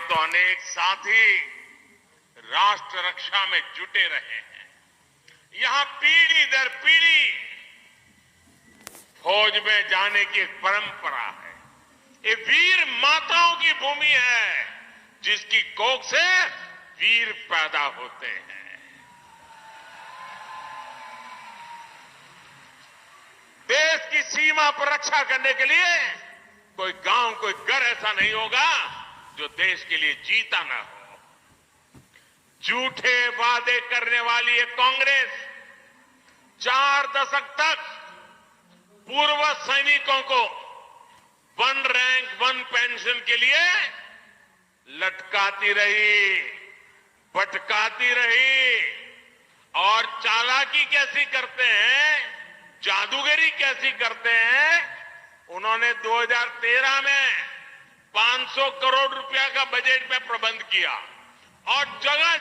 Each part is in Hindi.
तो अनेक साथी राष्ट्र रक्षा में जुटे रहे हैं। यहां पीढ़ी दर पीढ़ी फौज में जाने की एक परंपरा है। ये वीर माताओं की भूमि है, जिसकी कोख से वीर पैदा होते हैं। देश की सीमा पर रक्षा करने के लिए कोई गांव, कोई घर ऐसा नहीं होगा जो देश के लिए जीता ना हो। झूठे वादे करने वाली ये कांग्रेस 4 दशक तक पूर्व सैनिकों को 1 रैंक 1 पेंशन के लिए लटकाती रही, भटकाती रही। और चालाकी कैसी करते हैं, जादूगरी कैसी करते हैं। उन्होंने 2013 में 500 करोड़ रुपया का बजट में प्रबंध किया और जगह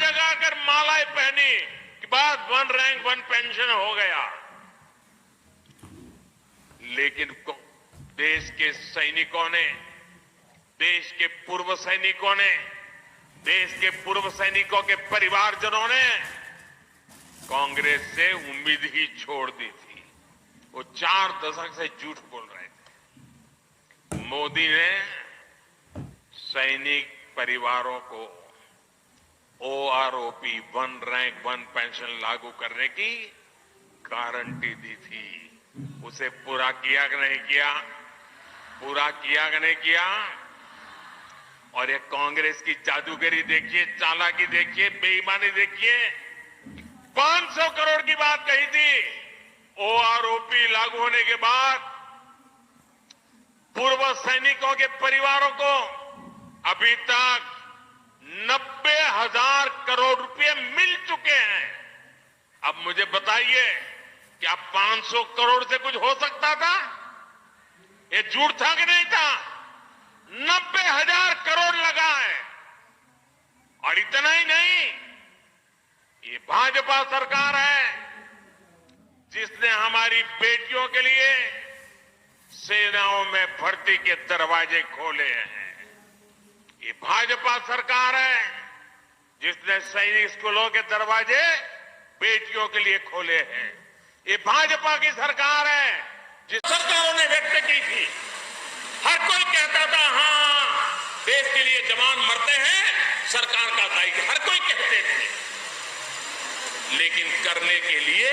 जगह कर मालाएं पहनी कि बस 1 रैंक 1 पेंशन हो गया। लेकिन देश के सैनिकों ने, देश के पूर्व सैनिकों ने, देश के पूर्व सैनिकों के परिवारजनों ने कांग्रेस से उम्मीद ही छोड़ दी थी। वो 4 दशक से झूठ बोल रहे थे। मोदी ने सैनिक परिवारों को OROP 1 रैंक 1 पेंशन लागू करने की गारंटी दी थी। उसे पूरा किया कि नहीं किया? पूरा किया कि नहीं किया? और ये कांग्रेस की जादूगरी देखिए, चालाकी देखिए, बेईमानी देखिए। 500 करोड़ की बात कही थी। OROP लागू होने के बाद पूर्व सैनिकों के परिवारों को अभी तक 90,000 करोड़ रुपए मिल चुके हैं। अब मुझे बताइए, क्या 500 करोड़ से कुछ हो सकता था? ये झूठ था कि नहीं था? 90,000 करोड़ लगा है। और इतना ही नहीं, ये भाजपा सरकार है जिसने हमारी बेटियों के लिए सेनाओं में भर्ती के दरवाजे खोले हैं। ये भाजपा सरकार है जिसने सैनिक स्कूलों के दरवाजे बेटियों के लिए खोले हैं। ये भाजपा की सरकार है जिस सरकारों ने व्यक्त की थी। हर कोई कहता था हां, देश के लिए जवान मरते हैं, सरकार का दायित्व, हर कोई कहते थे। लेकिन करने के लिए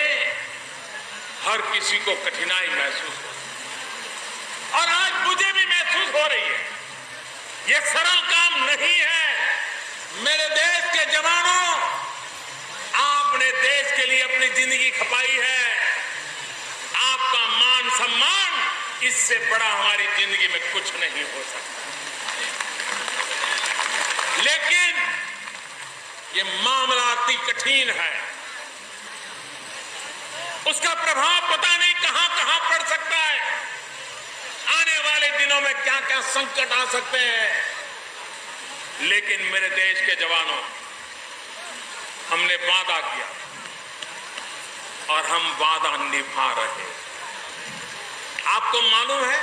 हर किसी को कठिनाई महसूस हो, और आज मुझे भी महसूस हो रही है। यह सरल काम नहीं है। मेरे देश के जवानों, आपने देश के लिए अपनी जिंदगी खपाई है। आपका मान सम्मान, इससे बड़ा हमारी जिंदगी में कुछ नहीं हो सकता। लेकिन ये मामला अति कठिन है। उसका प्रभाव पता नहीं कहां कहां पड़ सकता है। आने वाले दिनों में क्या क्या संकट आ सकते हैं। लेकिन मेरे देश के जवानों, हमने वादा किया और हम वादा निभा रहे हैं। आपको मालूम है,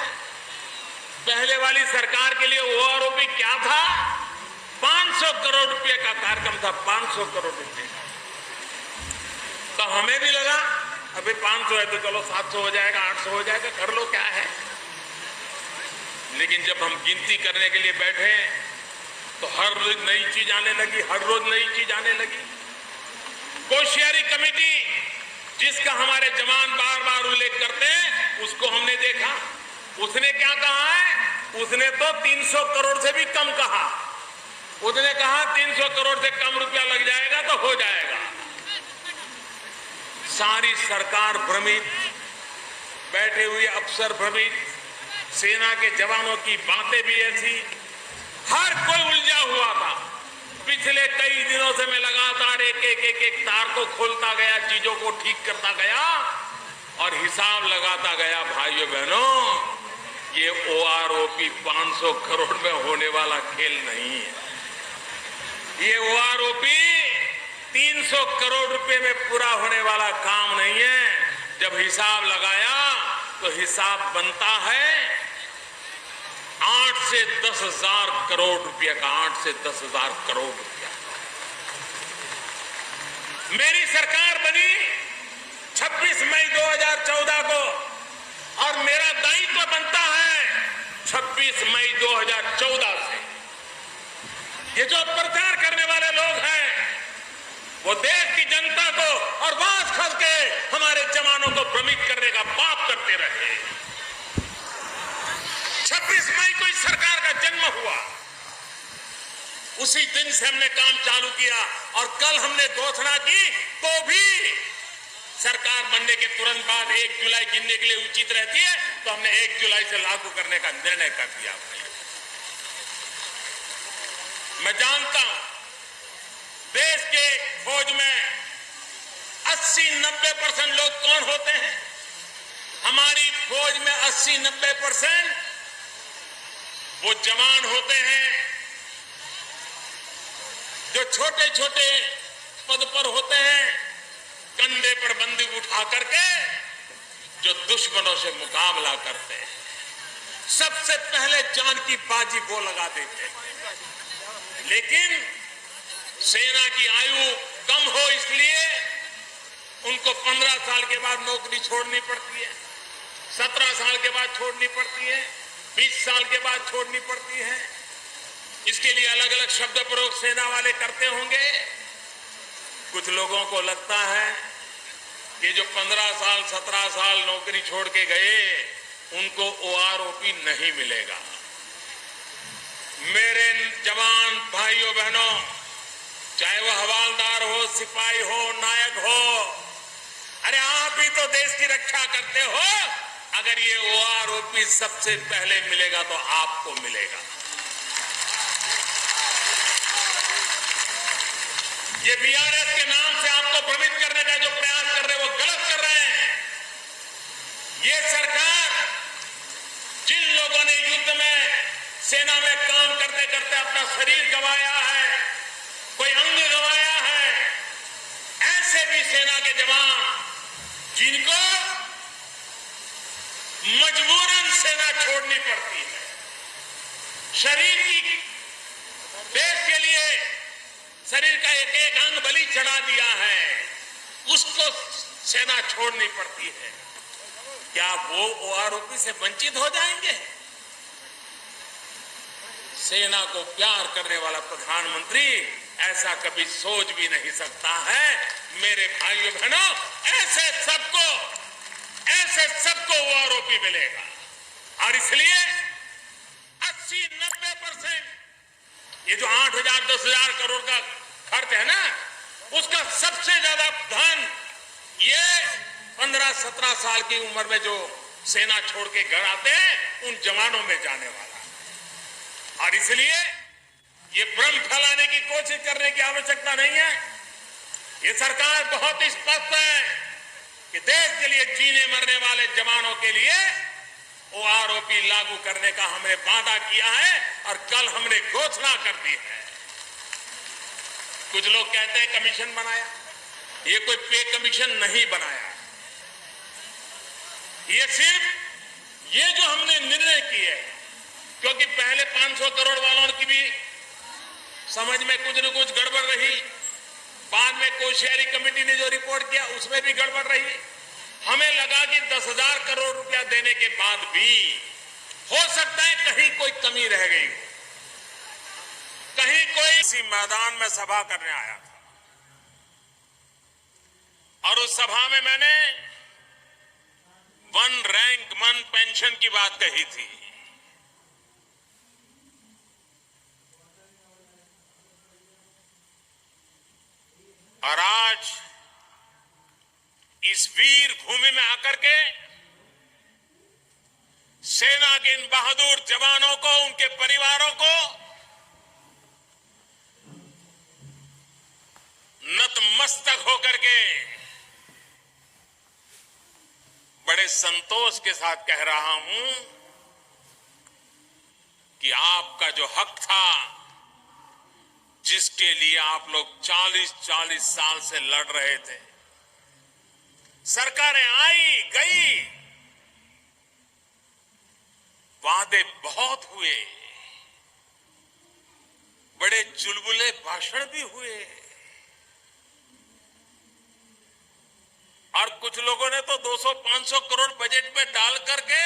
पहले वाली सरकार के लिए OROP क्या था? 500 करोड़ रुपए का कार्यक्रम था। 500 करोड़ रुपए। तो हमें भी लगा अभी 500 है तो चलो 700 हो जाएगा, 800 हो जाएगा, कर लो, क्या है। लेकिन जब हम गिनती करने के लिए बैठे तो हर रोज नई चीज आने लगी, हर रोज नई चीज आने लगी। कोश्यारी कमेटी, जिसका हमारे जवान बार बार उल्लेख करते हैं, उसको हमने देखा। उसने क्या कहा है? उसने तो 300 करोड़ से भी कम कहा। उसने कहा 300 करोड़ से कम रुपया लग जाएगा तो हो जाएगा। सारी सरकार भ्रमित, बैठे हुए अफसर भ्रमित, सेना के जवानों की बातें भी ऐसी, हर कोई उलझा हुआ था। पिछले कई दिनों से मैं लगातार एक तार को खोलता गया, चीजों को ठीक करता गया और हिसाब लगाता गया। भाइयों बहनों, ये OROP 500 करोड़ में होने वाला खेल नहीं है। ये OROP 300 करोड़ रुपए में पूरा होने वाला काम नहीं है। जब हिसाब लगाया तो हिसाब बनता है 8 से 10,000 करोड़ रुपया का, 8 से 10,000 करोड़ रुपया। मेरी सरकार बनी 26 मई 2014 को, और मेरा दायित्व बनता है 26 मई 2014 से। ये जो प्रचार करने वाले लोग हैं, वो देश की जनता को और बात खस के हमारे जवानों को भ्रमित करने का पाप करते रहे। 26 मई को इस सरकार का जन्म हुआ, उसी दिन से हमने काम चालू किया, और कल हमने घोषणा की तो भी सरकार बनने के तुरंत बाद 1 जुलाई गिनने के लिए उचित रहती है, तो हमने 1 जुलाई से लागू करने का निर्णय कर दिया। मैं जानता हूं देश के फौज में 80-90% लोग कौन होते हैं। हमारी फौज में 80-90% वो जवान होते हैं जो छोटे छोटे पद पर होते हैं, कंधे पर बंदूक उठा करके जो दुश्मनों से मुकाबला करते हैं। सबसे पहले जान की बाजी वो लगा देते हैं, लेकिन सेना की आयु कम हो इसलिए उनको 15 साल के बाद नौकरी छोड़नी पड़ती है, 17 साल के बाद छोड़नी पड़ती है, 20 साल के बाद छोड़नी पड़ती है। इसके लिए अलग अलग शब्द प्रयोग सेना वाले करते होंगे। कुछ लोगों को लगता है कि जो 15 साल 17 साल नौकरी छोड़ के गए उनको OROP नहीं मिलेगा। मेरे जवान भाइयों बहनों, चाहे वो हवालदार हो, सिपाही हो, नायक हो, अरे आप ही तो देश की रक्षा करते हो। अगर ये OROP सबसे पहले मिलेगा तो आपको मिलेगा। ये BRS के नाम से आपको भ्रमित करने का जो प्रयास कर रहे हैं वो गलत कर रहे हैं। ये सरकार जिन लोगों ने युद्ध में सेना में काम करते करते अपना शरीर गंवाया है, कोई अंग गंवाया है, ऐसे भी सेना के जवान जिनको मजबूरन सेना छोड़नी पड़ती है, शरीर की देश के लिए शरीर का एक एक अंग बलि चढ़ा दिया है, उसको सेना छोड़नी पड़ती है। क्या वो OROP से वंचित हो जाएंगे? सेना को प्यार करने वाला प्रधानमंत्री ऐसा कभी सोच भी नहीं सकता है। मेरे भाइयों बहनों, ऐसे सबको OROP मिलेगा, और इसलिए 80-90% ये जो 8,000 10,000 करोड़ का खर्च है ना, उसका सबसे ज्यादा धन ये 15-17 साल की उम्र में जो सेना छोड़ के घर आते हैं उन जवानों में जाने वाला है। और इसलिए ये भ्रम फैलाने की कोशिश करने की आवश्यकता नहीं है। ये सरकार बहुत स्पष्ट है कि देश के लिए जीने मरने वाले जवानों के लिए OROP लागू करने का हमने वादा किया है, और कल हमने घोषणा कर दी है। कुछ लोग कहते हैं कमीशन बनाया, ये कोई पे कमीशन नहीं बनाया। ये सिर्फ ये जो हमने निर्णय किए, क्योंकि पहले 500 करोड़ वालों की भी समझ में कुछ न कुछ गड़बड़ रही, बाद में कोश्यारी कमेटी ने जो रिपोर्ट किया उसमें भी गड़बड़ रही। हमें लगा कि 10,000 करोड़ रुपया देने के बाद भी हो सकता है कहीं कोई कमी रह गई हो, कहीं कोई इसी मैदान में सभा करने आया था, और उस सभा में मैंने 1 रैंक 1 पेंशन की बात कही थी। और आज इस वीर भूमि में आकर के सेना के इन बहादुर जवानों को, उनके परिवारों को नतमस्तक होकर के बड़े संतोष के साथ कह रहा हूं कि आपका जो हक था, जिसके लिए आप लोग 40-40 साल से लड़ रहे थे, सरकारें आई गई, वादे बहुत हुए, चुलबुले भाषण भी हुए और कुछ लोगों ने तो 200-500 करोड़ बजट में डाल करके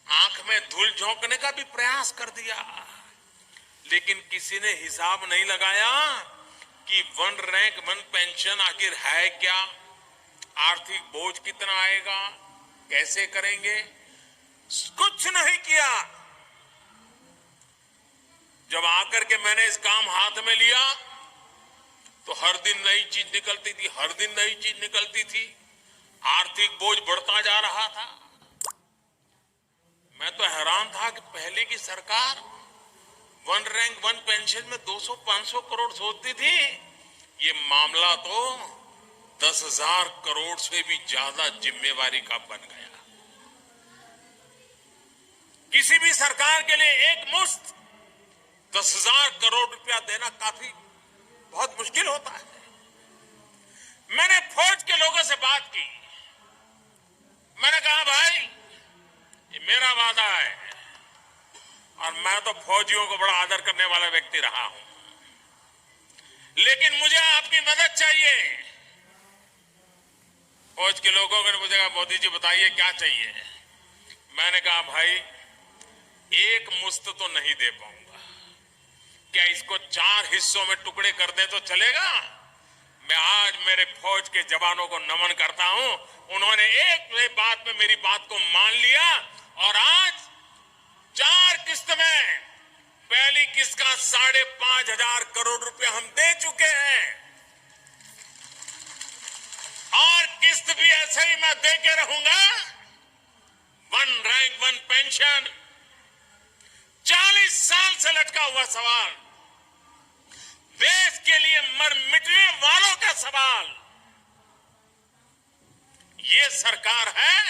आंख में धूल झोंकने का भी प्रयास कर दिया, लेकिन किसी ने हिसाब नहीं लगाया कि वन रैंक वन पेंशन आखिर है क्या, आर्थिक बोझ कितना आएगा, कैसे करेंगे। कुछ नहीं किया। जब आकर के मैंने इस काम हाथ में लिया तो हर दिन नई चीज निकलती थी, हर दिन नई चीज निकलती थी, आर्थिक बोझ बढ़ता जा रहा था। मैं तो हैरान था कि पहले की सरकार वन रैंक वन पेंशन में 200-500 करोड़ सोचती थी, ये मामला तो 10,000 करोड़ से भी ज्यादा जिम्मेवारी का बन गया। किसी भी सरकार के लिए एक मुश्त 10,000 करोड़ रुपया देना काफी बहुत मुश्किल होता है। मैंने फौज के लोगों से बात की, मैंने कहा भाई ये मेरा वादा है और मैं तो फौजियों को बड़ा आदर करने वाला व्यक्ति रहा हूं, लेकिन मुझे आपकी मदद चाहिए। फौज के लोगों ने मुझे कहा मोदी जी बताइए क्या चाहिए। मैंने कहा भाई एक मुश्त तो नहीं दे पाऊंगा, क्या इसको 4 हिस्सों में टुकड़े कर दे तो चलेगा। मैं आज मेरे फौज के जवानों को नमन करता हूं, उन्होंने एक बात में मेरी बात को मान लिया और आज 4 किस्त में पहली किस्त का 5,500 करोड़ रुपए हम दे चुके हैं और किस्त भी ऐसे ही मैं दे के रहूंगा। वन रैंक वन पेंशन 40 साल से लटका हुआ सवाल, देश के लिए मर मिटने वालों का सवाल, ये सरकार है